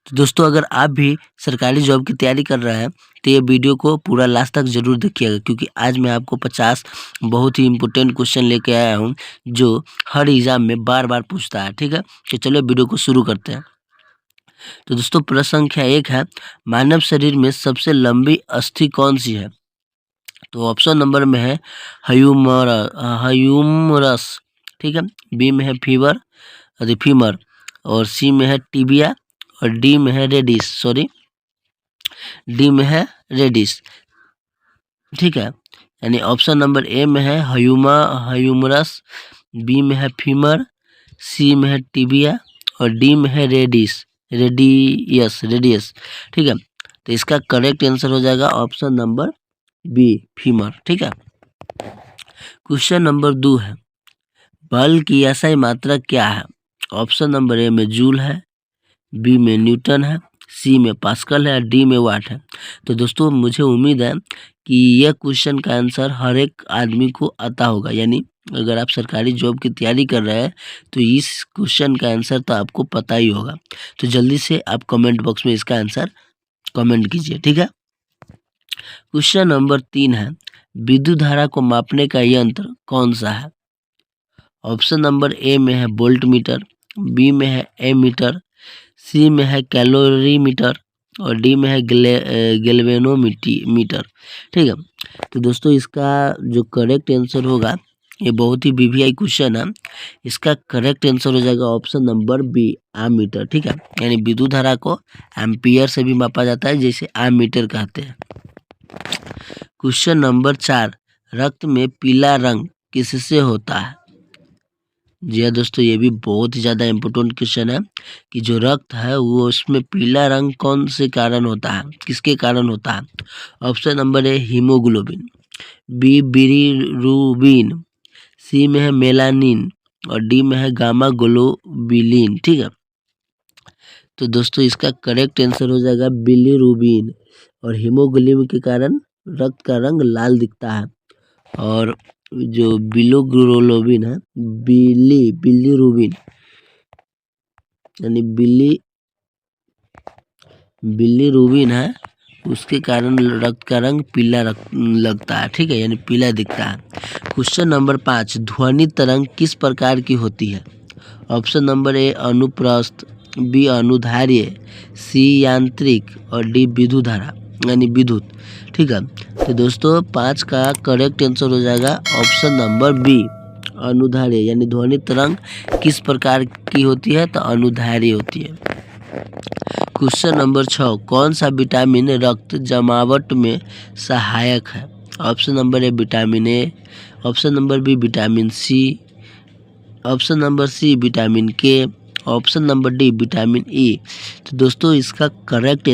तो दोस्तों अगर आप भी सरकारी जॉब की तैयारी कर रहे हैं तो ये वीडियो को पूरा लास्ट तक ज़रूर देखिएगा, क्योंकि आज मैं आपको 50 बहुत ही इम्पोर्टेंट क्वेश्चन लेके आया हूँ जो हर एग्ज़ाम में बार बार पूछता है। ठीक है, तो चलो वीडियो को शुरू करते हैं। तो दोस्तों प्रश्न संख्या 1 है, मानव शरीर में सबसे लंबी अस्थि कौन सी है? तो ऑप्शन नंबर में है ह्यूमरस। ठीक है, बी में है फीमर, और सी में है टिबिया, और डी में है रेडिस। ठीक है, यानी ऑप्शन नंबर ए में है ह्यूमरस, बी में है फीमर, सी में है टिबिया, और डी में है रेडियस। ठीक है, तो इसका करेक्ट आंसर हो जाएगा ऑप्शन नंबर बी, फीमर। ठीक है, क्वेश्चन नंबर 2 है, बल की एसआई मात्रा क्या है? ऑप्शन नंबर ए में जूल है, बी में न्यूटन है, सी में पास्कल है, डी में वाट है। तो दोस्तों मुझे उम्मीद है कि यह क्वेश्चन का आंसर हर एक आदमी को आता होगा, यानी अगर आप सरकारी जॉब की तैयारी कर रहे हैं तो इस क्वेश्चन का आंसर तो आपको पता ही होगा। तो जल्दी से आप कमेंट बॉक्स में इसका आंसर कमेंट कीजिए। ठीक है, क्वेश्चन नंबर 3 है, विद्युत धारा को मापने का यंत्र कौन सा है? ऑप्शन नंबर ए में है वोल्ट मीटर, बी में है एमीटर, सी में है कैलोरीमीटर, और डी में है गैल्वेनोमीटर। ठीक है, तो दोस्तों इसका जो करेक्ट आंसर होगा, ये बहुत ही वीवीआई क्वेश्चन है, इसका करेक्ट आंसर हो जाएगा ऑप्शन नंबर बी, आमीटर। ठीक है, यानी विद्युत धारा को एम्पियर से भी मापा जाता है, जैसे आमीटर कहते हैं। क्वेश्चन नंबर 4, रक्त में पीला रंग किससे होता है? जी हाँ दोस्तों, ये भी बहुत ही ज़्यादा इम्पोर्टेंट क्वेश्चन है कि जो रक्त है वो उसमें पीला रंग कौन से कारण होता है, किसके कारण होता है? Option number A hemoglobin, B bilirubin, C में है मेलानिन, और डी में है गामा ग्लोबिलिन। ठीक है, तो दोस्तों इसका करेक्ट आंसर हो जाएगा बिलीरुबिन, और हीमोग्लोबिन के कारण रक्त का रंग लाल दिखता है, और जो बिलोग्लोबिन है, बिलीरुबिन यानी बिलीरुबिन है, उसके कारण रक्त का रंग पीला लगता है। ठीक है, यानी पीला दिखता है। क्वेश्चन नंबर 5, ध्वनि तरंग किस प्रकार की होती है? ऑप्शन नंबर ए अनुप्रस्थ, बी अनुधार्य, सी यांत्रिक, और डी विद्युत धारा यानी विद्युत। ठीक है, तो दोस्तों 5 का करेक्ट आंसर हो जाएगा ऑप्शन नंबर बी, अनुधार्य, यानी ध्वनि तरंग किस प्रकार की होती है? तो अनुधार्य होती है। क्वेश्चन नंबर 6, कौन सा विटामिन रक्त जमावट में सहायक है? Option number A vitamin A, option number B vitamin C, option number C vitamin K, option number D vitamin E. तो दोस्तों इसका करेक्ट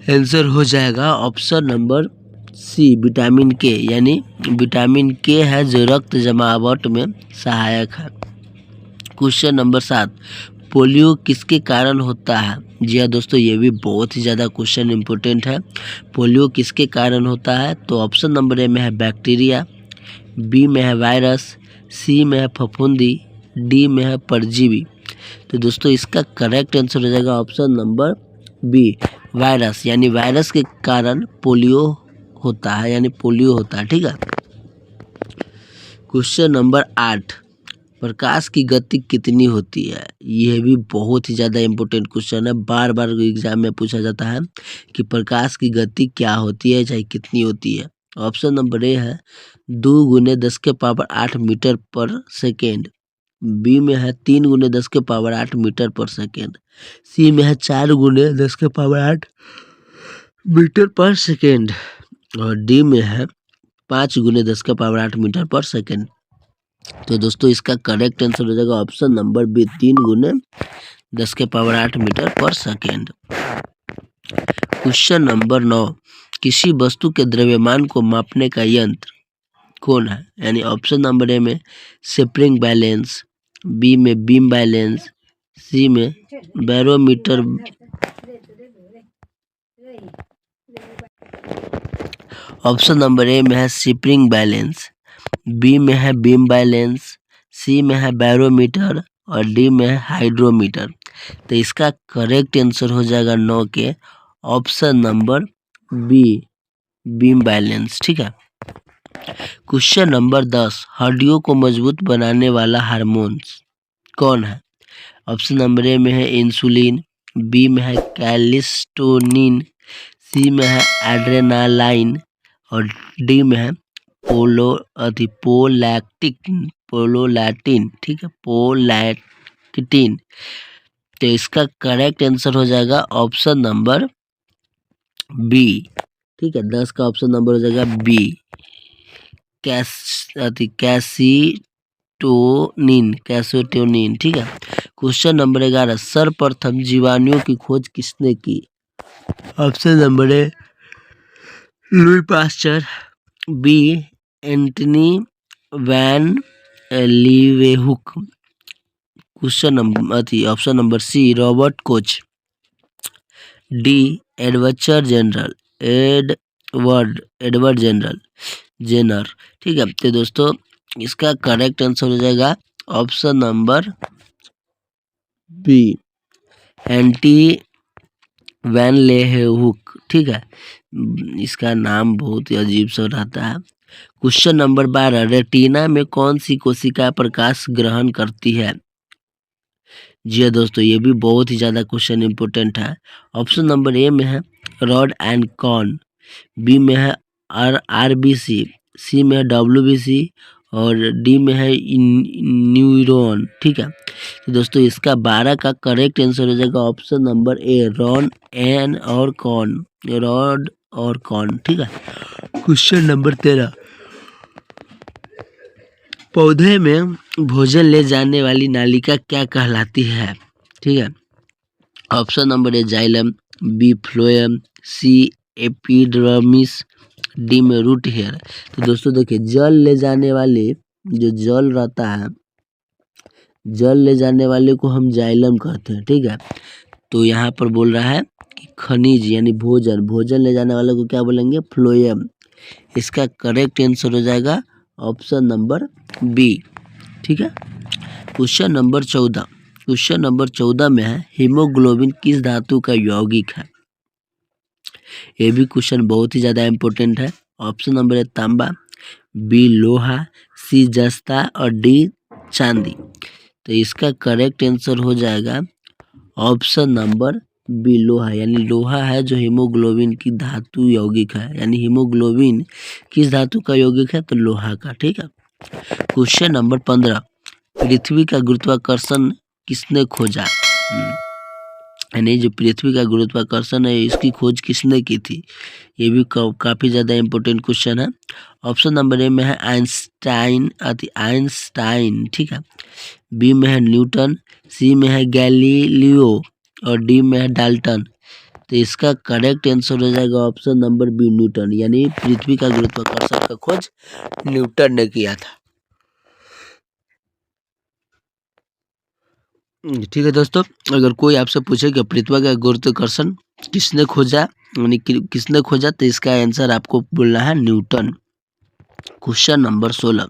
आंसर हो जाएगा ऑप्शन नंबर सी, विटामिन के, यानी विटामिन के है जो रक्त जमावट में सहायक है। क्वेश्चन नंबर 7, पोलियो किसके कारण होता है? जी हाँ दोस्तों, ये भी बहुत ही ज़्यादा क्वेश्चन इम्पोर्टेंट है। पोलियो किसके कारण होता है? तो ऑप्शन नंबर ए में है बैक्टीरिया, बी में है वायरस, सी में है फफूंदी, डी में है परजीवी। तो दोस्तों इसका करेक्ट आंसर हो जाएगा ऑप्शन नंबर बी, वायरस, यानी वायरस के कारण पोलियो होता है, यानी पोलियो होता है। ठीक है, क्वेश्चन नंबर 8, प्रकाश की गति कितनी होती है? यह भी बहुत ही ज़्यादा इम्पोर्टेंट क्वेश्चन है, बार बार एग्जाम में पूछा जाता है कि प्रकाश की गति क्या होती है, चाहे कितनी होती है। ऑप्शन नंबर ए है 2 × 10⁸ मीटर पर सेकेंड, बी में है 3 × 10⁸ मीटर पर सेकेंड, सी में है 4 × 10⁸ मीटर पर सेकेंड, और डी में है 5 × 10⁸ मीटर पर सेकेंड। तो दोस्तों इसका करेक्ट आंसर हो जाएगा ऑप्शन नंबर बी, 3 × 10⁸ मीटर पर सेकेंड। क्वेश्चन नंबर 9, किसी वस्तु के द्रव्यमान को मापने का यंत्र कौन है? यानी ऑप्शन नंबर ए में स्प्रिंग बैलेंस, बी में बीम बैलेंस, सी में बैरोमीटर, ऑप्शन नंबर ए में है स्प्रिंग बैलेंस, बी में है बीम बैलेंस, सी में है बैरोमीटर, और डी में है हाइड्रोमीटर। तो इसका करेक्ट आंसर हो जाएगा 9 के option number B, beam balance. ठीक है। क्वेश्चन नंबर 10, हड्डियों को मजबूत बनाने वाला हार्मोन्स कौन है? ऑप्शन नंबर ए में है इंसुलिन, बी में है कैल्सिटोनिन, सी में है एड्रेनालाइन और डी में है पोलोलैक्टिन। ठीक है, पोलैक्टिन। तो इसका करेक्ट आंसर हो जाएगा ऑप्शन नंबर बी। ठीक है, 10 का ऑप्शन नंबर हो जाएगा बी, कैसिटोनिन। ठीक है। क्वेश्चन नंबर 11, सर्वप्रथम जीवाणुओं की खोज किसने की? Option number A Louis Pasteur, B Antony van Leeuwenhoek, option number C Robert Koch, D Edward general Jenner. ठीक है। तो दोस्तों इसका करेक्ट आंसर हो जाएगा option number B, Antony van Leeuwenhoek. ठीक है, इसका नाम बहुत ही अजीब सा रहता है। क्वेश्चन नंबर 12, रेटिना में कौन सी कोशिका प्रकाश ग्रहण करती है? जी हाँ दोस्तों, ये भी बहुत ही ज़्यादा क्वेश्चन इंपॉर्टेंट है। ऑप्शन नंबर ए में है रॉड एंड कॉन, बी में है आरबीसी, सी में है डब्ल्यूबीसी और डी में है न्यूरॉन। ठीक है। तो दोस्तों इसका 12 का करेक्ट आंसर हो जाएगा ऑप्शन नंबर ए, रॉन एन और कॉन, रॉड और कॉन। ठीक है। क्वेश्चन नंबर 13, पौधे में भोजन ले जाने वाली नालिका क्या कहलाती है? ठीक है। Option number A xylem, B phloem, C epidermis, D में रूट हेयर। तो दोस्तों देखिए, जल ले जाने वाले जो जल रहता है, जल ले जाने वाले को हम जाइलम कहते हैं। ठीक है। तो यहाँ पर बोल रहा है कि खनिज यानी भोजन ले जाने वाले को क्या बोलेंगे? फ्लोएम। इसका करेक्ट आंसर हो जाएगा ऑप्शन नंबर बी। ठीक है। क्वेश्चन नंबर 14 में है हीमोग्लोबिन किस धातु का यौगिक है? ये भी क्वेश्चन बहुत ही ज़्यादा इम्पोर्टेंट है। ऑप्शन नंबर है तांबा, बी लोहा, सी जस्ता और डी चांदी। तो इसका करेक्ट आंसर हो जाएगा ऑप्शन नंबर बी, लोहा। यानी लोहा है जो हीमोग्लोबिन की धातु यौगिक है, यानी हीमोग्लोबिन किस धातु का यौगिक है? तो लोहा का। ठीक है। क्वेश्चन नंबर 15, पृथ्वी का गुरुत्वाकर्षण किसने खोजा? यानी जो पृथ्वी का गुरुत्वाकर्षण है इसकी खोज किसने की थी? ये भी काफ़ी ज़्यादा इम्पोर्टेंट क्वेश्चन है। ऑप्शन नंबर ए में है आइंस्टाइन। ठीक है, बी में है न्यूटन, सी में है गैलीलियो और डी में है डाल्टन। तो इसका करेक्ट आंसर हो जाएगा ऑप्शन नंबर बी, न्यूटन। यानी पृथ्वी का गुरुत्वाकर्षण का खोज न्यूटन ने किया था। ठीक है दोस्तों, अगर कोई आपसे पूछे कि पृथ्वी का गुरुत्वाकर्षण किसने खोजा, यानी किसने खोजा, तो इसका आंसर आपको बोलना है न्यूटन। क्वेश्चन नंबर 16,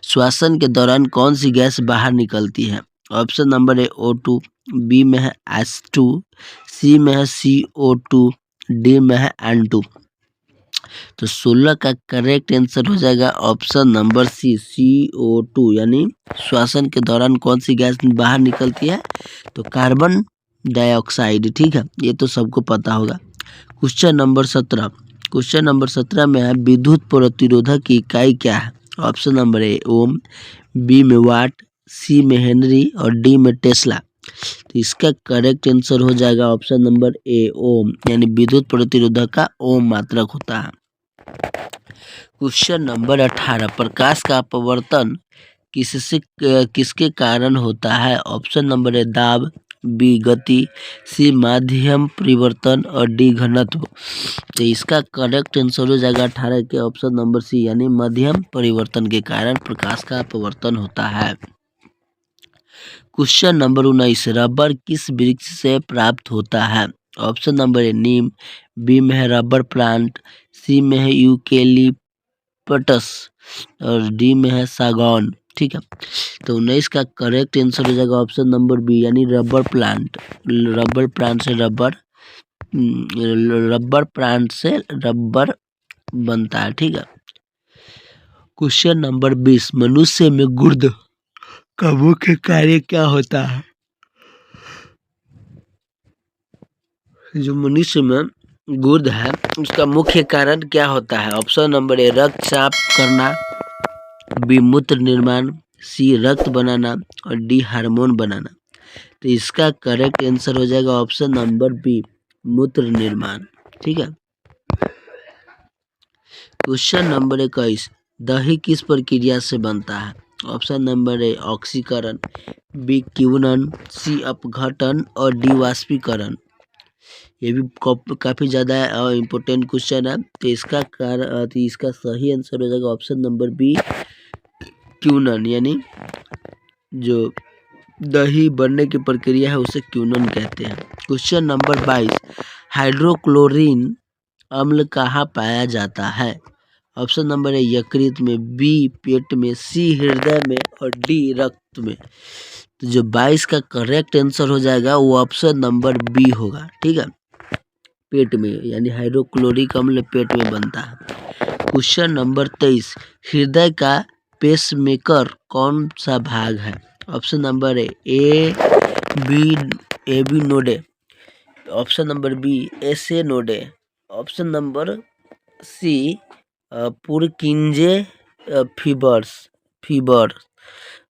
श्वसन के दौरान कौन सी गैस बाहर निकलती है? Option number A O2, B में है H2, सी में है CO2, डी में है N2। तो 16 का करेक्ट आंसर हो जाएगा ऑप्शन नंबर सी, CO2। यानी श्वसन के दौरान कौन सी गैस बाहर निकलती है? तो कार्बन डाइऑक्साइड। ठीक है, ये तो सबको पता होगा। क्वेश्चन नंबर 17 में है विद्युत प्रतिरोधक की इकाई क्या है? Option number A ohm, B में वाट, सी में हेनरी और डी में टेस्ला। तो इसका करेक्ट आंसर हो जाएगा ऑप्शन नंबर ए ओम, यानी विद्युत प्रतिरोधक का ओम मात्रक होता है। क्वेश्चन नंबर 18, प्रकाश का अपवर्तन किसके कारण होता है? ऑप्शन नंबर ए दाब, बी गति, सी माध्यम परिवर्तन और डी घनत्व। तो इसका करेक्ट आंसर हो जाएगा 18 के ऑप्शन नंबर सी, यानी मध्यम परिवर्तन के कारण प्रकाश का अपवर्तन होता है। क्वेश्चन नंबर 19, रबर किस वृक्ष से प्राप्त होता है? Option number A neem, B में है रबर प्लांट, सी में है यूकेलिप्टस और डी में है सागौन। ठीक है। तो 19 का करेक्ट आंसर हो जाएगा ऑप्शन नंबर बी यानी रबर प्लांट। रबर प्लांट से रबर प्लांट से रबर बनता है, ठीक है। क्वेश्चन नंबर 20, मनुष्य में गुर्द का मुख्य कार्य क्या होता है? जो मनुष्य में गुर्द है उसका मुख्य कारण क्या होता है? ऑप्शन नंबर ए रक्त साफ करना, बी मूत्र निर्माण, सी रक्त बनाना और डी हार्मोन बनाना। तो इसका करेक्ट आंसर हो जाएगा ऑप्शन नंबर बी मूत्र निर्माण, ठीक है। क्वेश्चन नंबर 21, दही किस प्रक्रिया से बनता है? ऑप्शन नंबर ए ऑक्सीकरण, बी क्यूनन, सी अपघटन और डी वाष्पीकरण। ये भी काफ़ी ज़्यादा इम्पोर्टेंट क्वेश्चन है। तो इसका सही आंसर हो जाएगा ऑप्शन नंबर बी क्यूनन, यानी जो दही बनने की प्रक्रिया है उसे क्यूनन कहते हैं। क्वेश्चन नंबर 22, हाइड्रोक्लोरिन अम्ल कहाँ पाया जाता है? ऑप्शन नंबर ए यकृत में, बी पेट में, सी हृदय में और डी रक्त में। तो जो 22 का करेक्ट आंसर हो जाएगा वो ऑप्शन नंबर बी होगा, ठीक है, पेट में, यानी हाइड्रोक्लोरिक अम्ल पेट में बनता है। क्वेश्चन नंबर 23, हृदय का पेसमेकर कौन सा भाग है? Option number A B node, option number B S A node, option number C Purkinje fibre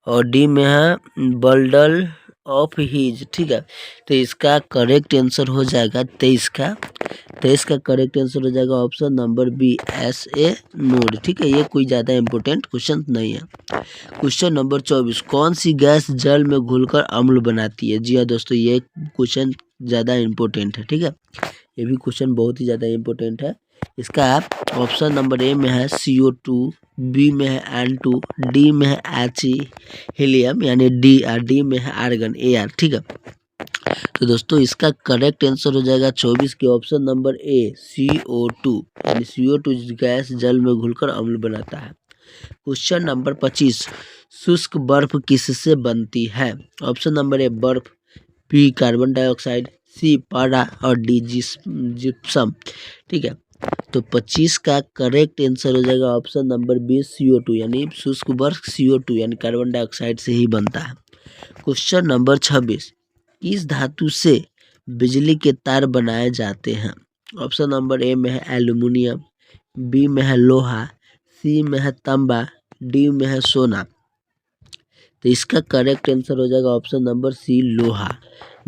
और डी में है बल्डल ऑफ हीज, ठीक है। तो इसका करेक्ट आंसर हो जाएगा 23 का करेक्ट आंसर हो जाएगा option number B S A node, ठीक है। ये कोई ज़्यादा इंपॉर्टेंट क्वेश्चन नहीं है। क्वेश्चन नंबर 24, कौन सी गैस जल में घुलकर अम्ल बनाती है? जी हाँ दोस्तों, ये क्वेश्चन ज़्यादा इम्पोर्टेंट है, ठीक है। ये भी क्वेश्चन बहुत ही ज़्यादा इम्पोर्टेंट है। इसका ऑप्शन नंबर ए में है CO2, बी में है N2, डी में है He हीलियम यानी डी में है आर्गन Ar, ठीक है। तो दोस्तों इसका करेक्ट आंसर हो जाएगा 24 के ऑप्शन नंबर ए CO2, यानी CO2 गैस जल में घुलकर अम्ल बनाता है। क्वेश्चन नंबर 25, शुष्क बर्फ किससे बनती है? ऑप्शन नंबर ए बर्फ, बी कार्बन डाइऑक्साइड, सी पारा और डी जिप्सम, ठीक है। तो 25 का करेक्ट आंसर हो जाएगा ऑप्शन नंबर बी CO2, यानी शुष्क बर्फ CO2 यानी कार्बन डाइऑक्साइड से ही बनता है। क्वेश्चन नंबर 26, किस धातु से बिजली के तार बनाए जाते हैं? ऑप्शन नंबर ए में है एल्यूमिनियम, बी में है लोहा, सी में है तांबा, डी में है सोना। तो इसका करेक्ट आंसर हो जाएगा ऑप्शन नंबर सी लोहा।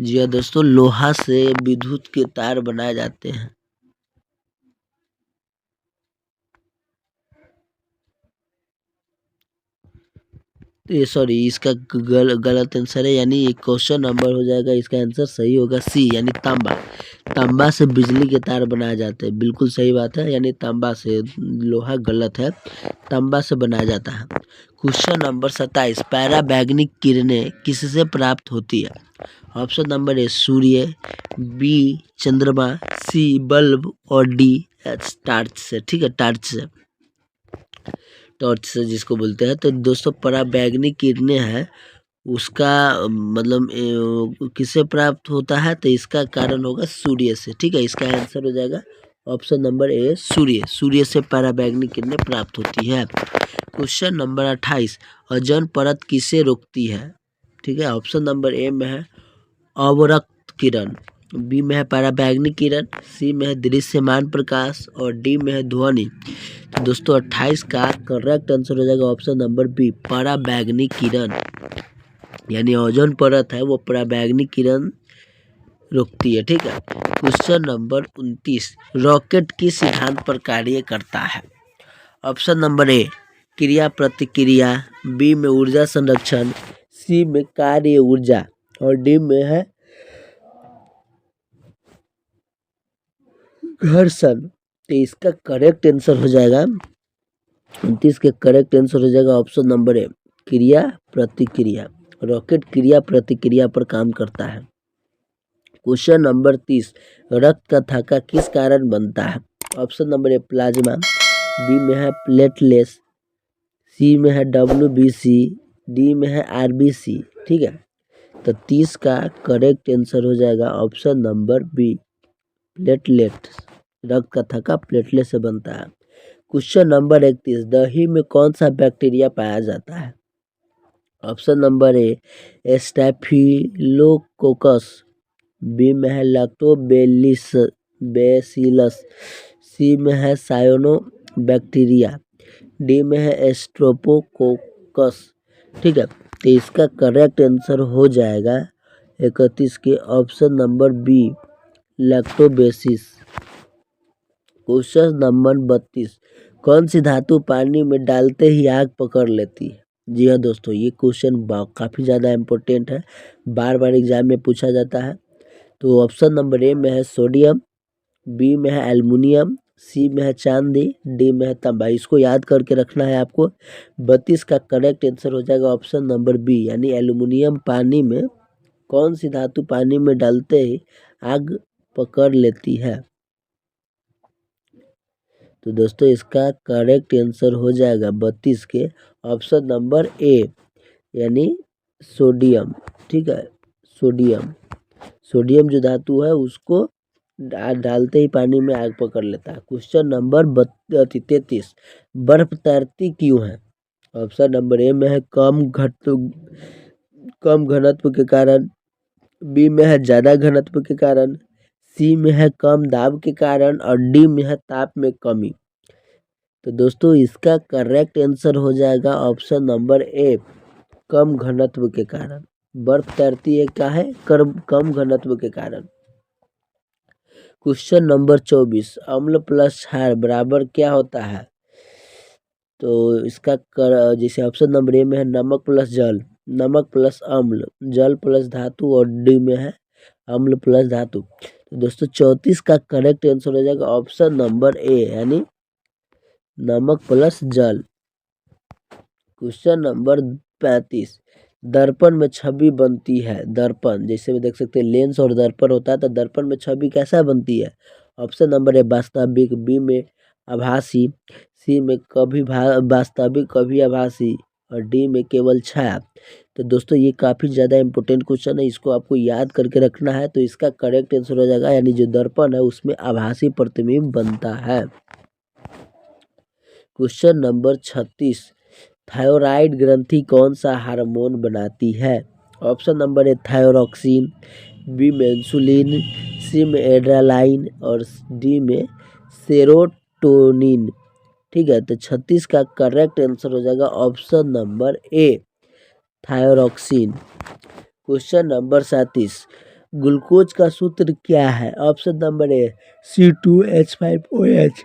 जी हाँ दोस्तों, लोहा से विद्युत के तार बनाए जाते हैं। ये सॉरी, इसका गलत आंसर है, यानी ये क्वेश्चन नंबर हो जाएगा, इसका आंसर सही होगा सी, यानी तांबा। तांबा से बिजली के तार बनाए जाते हैं, बिल्कुल सही बात है, यानी तांबा से। लोहा गलत है, तांबा से बनाया जाता है। क्वेश्चन नंबर 27, पराबैंगनी किरणें किससे प्राप्त होती है? ऑप्शन नंबर ए सूर्य, बी चंद्रमा, सी बल्ब और डी टार्च से, ठीक है, टॉर्च से जिसको बोलते हैं। तो दोस्तों पराबैंगनी किरणें हैं उसका मतलब किससे प्राप्त होता है? तो इसका कारण होगा सूर्य से, ठीक है। इसका आंसर हो जाएगा ऑप्शन नंबर ए सूर्य से पराबैंगनी किरणें प्राप्त होती है। क्वेश्चन नंबर 28, ओजोन परत किसे रोकती है? ठीक है, ऑप्शन नंबर ए में है अवरक्त किरण, बी में है पराबैंगनी किरण, सी में है दृश्यमान प्रकाश और डी में है ध्वनि। तो दोस्तों 28 का करेक्ट आंसर हो जाएगा ऑप्शन नंबर बी पराबैंगनी किरण, यानी ओजोन परत है वो पराबैंगनी किरण रोकती है, ठीक है। क्वेश्चन नंबर 29, रॉकेट किस सिद्धांत पर कार्य करता है? ऑप्शन नंबर ए क्रिया प्रतिक्रिया, बी में ऊर्जा संरक्षण, सी में कार्य ऊर्जा और डी में है घर्षण। तो इसका करेक्ट आंसर हो जाएगा 29 के करेक्ट आंसर हो जाएगा ऑप्शन नंबर ए क्रिया प्रतिक्रिया। रॉकेट क्रिया प्रतिक्रिया पर काम करता है। क्वेश्चन नंबर 30, रक्त का थक्का किस कारण बनता है? Option number A plasma, B में है प्लेटलेस, सी में है WBC डी में है आरबीसी, ठीक है। तो 30 का करेक्ट आंसर हो जाएगा ऑप्शन नंबर बी, प्लेटलेट। रक्त का थक्का प्लेटलेट से बनता है। क्वेश्चन नंबर 31, दही में कौन सा बैक्टीरिया पाया जाता है? Option number A staphylococcus, B में है लैक्टोबेसिलस, सी में है साइनोबैक्टीरिया, डी में है एस्ट्रोपोकोकस, ठीक है। तो इसका करेक्ट आंसर हो जाएगा 31 के option number B, lactobacillus. Question number 32, कौन सी धातु पानी में डालते ही आग पकड़ लेती है? जी हाँ दोस्तों, ये क्वेश्चन काफ़ी ज़्यादा इम्पोर्टेंट है, बार बार एग्जाम में पूछा जाता है। तो ऑप्शन नंबर ए में है सोडियम, बी में है एल्युमिनियम, सी में है चांदी, डी में है तांबा। इसको याद करके रखना है आपको। 32 का करेक्ट आंसर हो जाएगा ऑप्शन नंबर बी, यानी एल्युमिनियम। पानी में कौन सी धातु पानी में डालते ही आग पकड़ लेती है? तो दोस्तों इसका करेक्ट आंसर हो जाएगा 32 के ऑप्शन नंबर ए, यानी सोडियम, ठीक है। सोडियम, सोडियम जो धातु है उसको डालते ही पानी में आग पकड़ लेता है। क्वेश्चन नंबर 33, बर्फ तैरती क्यों है? ऑप्शन नंबर ए में है कम घनत्व के कारण, बी में है ज़्यादा घनत्व के कारण, सी में है कम दाब के कारण और डी में है ताप में कमी। तो दोस्तों इसका करेक्ट आंसर हो जाएगा ऑप्शन नंबर ए, कम घनत्व के कारण। बर्फ तैरती है क्या है? कम घनत्व के कारण। क्वेश्चन नंबर 24, अम्ल प्लस क्षार बराबर क्या होता है? तो इसका जैसे ऑप्शन नंबर ए में है नमक प्लस जल, नमक प्लस अम्ल, जल प्लस धातु और डी में है अम्ल प्लस धातु। तो दोस्तों 34 का करेक्ट आंसर हो जाएगा ऑप्शन नंबर ए, यानी नमक प्लस जल। क्वेश्चन नंबर 35, दर्पण में छवि बनती है। दर्पण जैसे में देख सकते हैं लेंस और दर्पण होता है, तो दर्पण में छवि कैसा बनती है? ऑप्शन नंबर ए वास्तविक, बी में आभासी, सी में कभी वास्तविक कभी आभासी और डी में केवल छाया। तो दोस्तों ये काफ़ी ज़्यादा इंपॉर्टेंट क्वेश्चन है, इसको आपको याद करके रखना है। तो इसका करेक्ट आंसर हो जाएगा, यानी जो दर्पण है उसमें आभासी प्रतिबिंब बनता है। क्वेश्चन नंबर 36, थायराइड ग्रंथि कौन सा हार्मोन बनाती है? Option number A thyroxine, B में इंसुलिन, सी में एड्रेनालाइन और डी में सेरोटोनिन, ठीक है। तो 36 का करेक्ट आंसर हो जाएगा option number A, thyroxine. Question number 37, glucose का सूत्र क्या है? Option number A C2H5OH,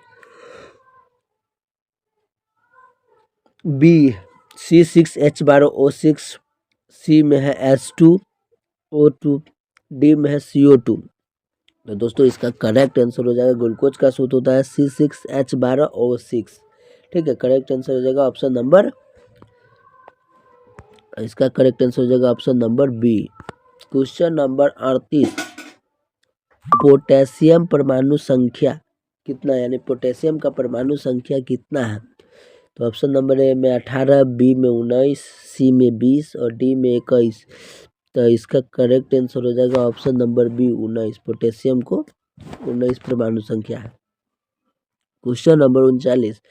B C6H12O6, C में है H2O2, डी में है CO2। तो दोस्तों इसका करेक्ट आंसर हो जाएगा, ग्लूकोज का सूत्र होता है C6H12O6, ठीक है। करेक्ट आंसर हो जाएगा ऑप्शन नंबर, इसका करेक्ट आंसर हो जाएगा option number B. Question number 38, potassium परमाणु संख्या कितना, यानी पोटेशियम का परमाणु संख्या कितना है? तो ऑप्शन नंबर ए में 18, बी में 19, सी में 20 और डी में 21। तो इसका करेक्ट आंसर हो जाएगा ऑप्शन नंबर बी, 19। पोटेशियम को 19 परमाणु संख्या है। क्वेश्चन नंबर 39,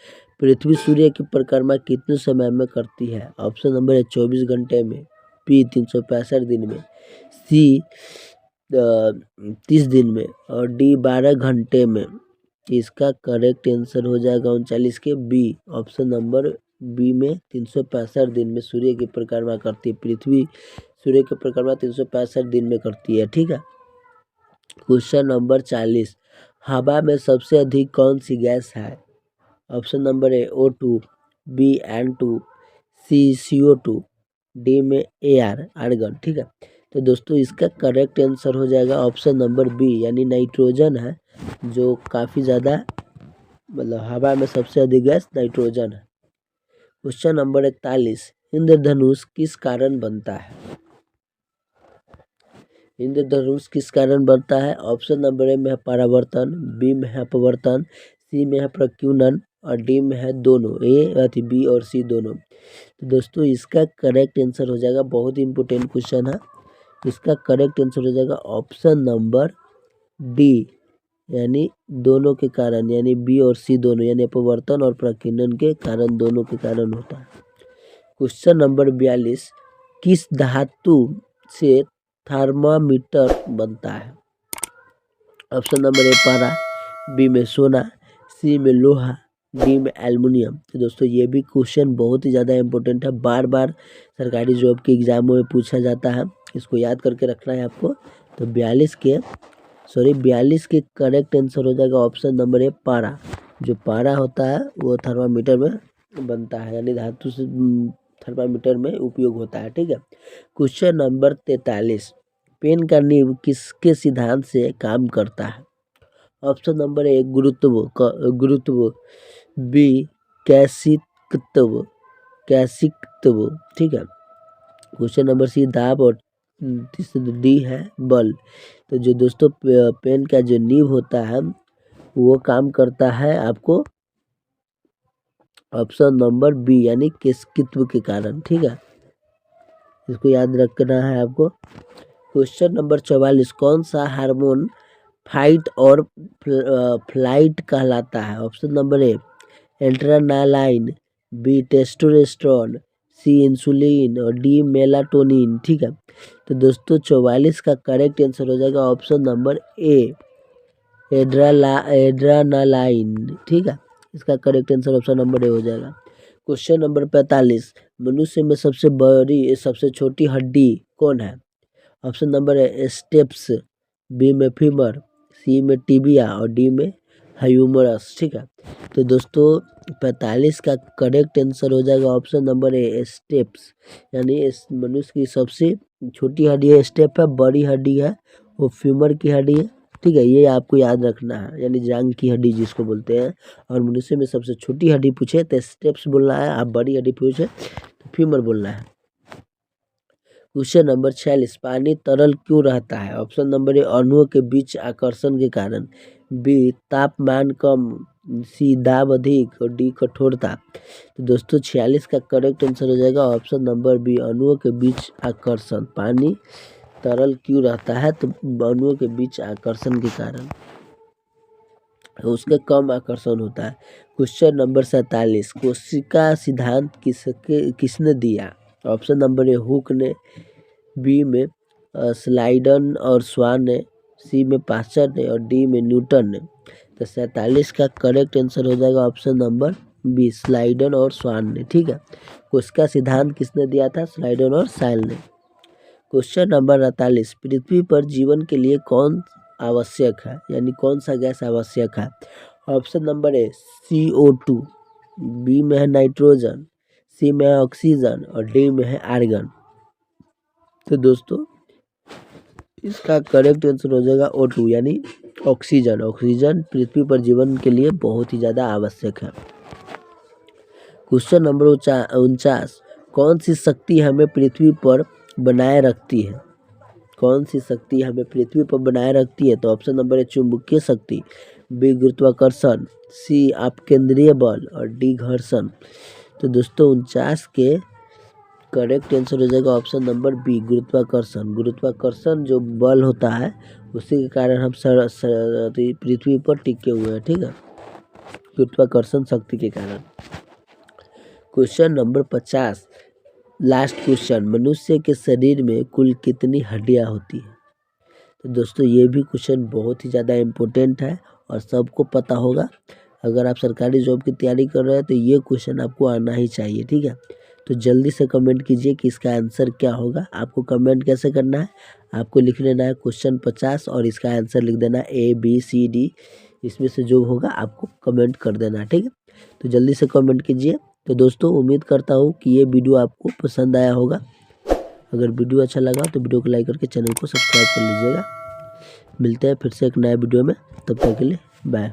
पृथ्वी सूर्य की परिक्रमा कितने समय में करती है? ऑप्शन नंबर ए 24 घंटे में, बी 365 दिन में, सी 30 दिन में और डी 12 घंटे में। इसका करेक्ट आंसर हो जाएगा 39 के बी, ऑप्शन नंबर बी में 365 दिन में सूर्य की परिक्रमा करती है। पृथ्वी सूर्य की परिक्रमा 365 दिन में करती है, ठीक है। क्वेश्चन नंबर 40, हवा में सबसे अधिक कौन सी गैस है? Option number A O2, B N2, C CO2, D में AR आर्गन, ठीक है। तो दोस्तों इसका करेक्ट आंसर हो जाएगा ऑप्शन नंबर बी, यानी नाइट्रोजन है, जो काफ़ी ज़्यादा मतलब हवा में सबसे अधिक गैस नाइट्रोजन है। क्वेश्चन नंबर 41, इंद्रधनुष किस कारण बनता है? इंद्रधनुष किस कारण बनता है? ऑप्शन नंबर ए में है परावर्तन, बी में है अपवर्तन, सी में है प्रकीर्णन और डी में है दोनों, ए बी और सी दोनों। तो दोस्तों इसका करेक्ट आंसर हो जाएगा, बहुत ही इंपॉर्टेंट क्वेश्चन है, इसका करेक्ट आंसर हो जाएगा ऑप्शन नंबर डी, यानी दोनों के कारण, यानी बी और सी दोनों, यानी अपवर्तन और प्रकीर्णन के कारण, दोनों के कारण होता है। क्वेश्चन नंबर 42, किस धातु से थर्मामीटर बनता है? ऑप्शन नंबर ए पारा, बी में सोना, सी में लोहा, डी में एल्युमिनियम। तो दोस्तों ये भी क्वेश्चन बहुत ही ज़्यादा इंपॉर्टेंट है, बार बार सरकारी जॉब के एग्जामों में पूछा जाता है, इसको याद करके रखना है आपको। तो 42 के करेक्ट आंसर हो जाएगा ऑप्शन नंबर ए पारा। जो पारा होता है वो थर्मामीटर में बनता है, यानी धातु से थर्मामीटर में उपयोग होता है, ठीक है। क्वेश्चन नंबर 43, पेन का नींव किसके सिद्धांत से काम करता है? ऑप्शन नंबर ए गुरुत्व, बी कैसिकत्व, ठीक है। क्वेश्चन नंबर सी दाब, और डी है बल। तो जो दोस्तों पेन का जो नींव होता है वो काम करता है आपको ऑप्शन नंबर बी, यानी कैसिकत्व के कारण, ठीक है, इसको याद रखना है आपको। क्वेश्चन नंबर 44, कौन सा हार्मोन फाइट और फ्लाइट कहलाता है? Option number A adrenaline, B testosterone, C insulin और डी मेलाटोनिन, ठीक है। तो दोस्तों 44 का करेक्ट आंसर हो जाएगा ऑप्शन नंबर ए एड्रेनालाइन, ठीक है, इसका करेक्ट आंसर ऑप्शन नंबर ए हो जाएगा। क्वेश्चन नंबर 45, मनुष्य में सबसे छोटी हड्डी कौन है? Option number A stapes, B में फीमर, सी में टिबिया और डी में ह्यूमरस, ठीक है। तो दोस्तों 45 का करेक्ट आंसर हो जाएगा ऑप्शन नंबर ए स्टेप्स, यानी इस मनुष्य की सबसे छोटी हड्डी है स्टेप है, बड़ी हड्डी है वो फ्यूमर की हड्डी है, ठीक है, ये आपको याद रखना है, यानी जांग की हड्डी जिसको बोलते हैं। और मनुष्य में सबसे छोटी हड्डी पूछे तो स्टेप्स बोलना है, आप बड़ी हड्डी पूछे तो फ्यूमर बोलना है। क्वेश्चन नंबर 46, पानी तरल क्यों रहता है? ऑप्शन नंबर ए अणुओं के बीच आकर्षण के कारण, बी तापमान कम, सी दाब अधिक और डी कठोरता। तो दोस्तों 46 का करेक्ट आंसर हो जाएगा ऑप्शन नंबर बी, अणुओं के बीच आकर्षण। पानी तरल क्यों रहता है? तो अणुओं के बीच आकर्षण के कारण, उसका कम आकर्षण होता है। क्वेश्चन नंबर 47, कोशिका सिद्धांत किसने दिया? ऑप्शन नंबर ए हुक ने, बी में स्लाइडन और स्वान ने, सी में पास्चर ने और डी में न्यूटन ने। तो 47 का करेक्ट आंसर हो जाएगा ऑप्शन नंबर बी, स्लाइडन और स्वान ने, ठीक है। कोशिका सिद्धांत किसने दिया था? स्लाइडन और साइल ने। क्वेश्चन नंबर 48, पृथ्वी पर जीवन के लिए कौन आवश्यक है, यानी कौन सा गैस आवश्यक है? ऑप्शन नंबर ए CO2, बी में है नाइट्रोजन, सी में है ऑक्सीजन और डी में है आर्गन। तो दोस्तों इसका करेक्ट आंसर हो जाएगा O2, यानी ऑक्सीजन। ऑक्सीजन पृथ्वी पर जीवन के लिए बहुत ही ज़्यादा आवश्यक है। क्वेश्चन नंबर 49, कौन सी शक्ति हमें पृथ्वी पर बनाए रखती है? कौन सी शक्ति हमें पृथ्वी पर बनाए रखती है? तो ऑप्शन नंबर ए चुंबकीय शक्ति, बी गुरुत्वाकर्षण, सी अपकेंद्रीय बल और डी घर्षण। तो दोस्तों 49 के करेक्ट आंसर हो जाएगा ऑप्शन नंबर बी, गुरुत्वाकर्षण। गुरुत्वाकर्षण जो बल होता है उसी के कारण हम पृथ्वी पर टिके हुए हैं, ठीक है, गुरुत्वाकर्षण शक्ति के कारण। क्वेश्चन नंबर 50, लास्ट क्वेश्चन, मनुष्य के शरीर में कुल कितनी हड्डियां होती है? तो दोस्तों ये भी क्वेश्चन बहुत ही ज़्यादा इम्पोर्टेंट है और सबको पता होगा। अगर आप सरकारी जॉब की तैयारी कर रहे हैं तो ये क्वेश्चन आपको आना ही चाहिए, ठीक है। तो जल्दी से कमेंट कीजिए कि इसका आंसर क्या होगा। आपको कमेंट कैसे करना है? आपको लिख लेना है क्वेश्चन 50 और इसका आंसर लिख देना ABCD, इसमें से जो होगा आपको कमेंट कर देना है, ठीक है। तो जल्दी से कमेंट कीजिए। तो दोस्तों उम्मीद करता हूँ कि ये वीडियो आपको पसंद आया होगा। अगर वीडियो अच्छा लगा तो वीडियो को लाइक करके चैनल को सब्सक्राइब कर लीजिएगा। मिलते हैं फिर से एक नया वीडियो में, तब तक के लिए बाय।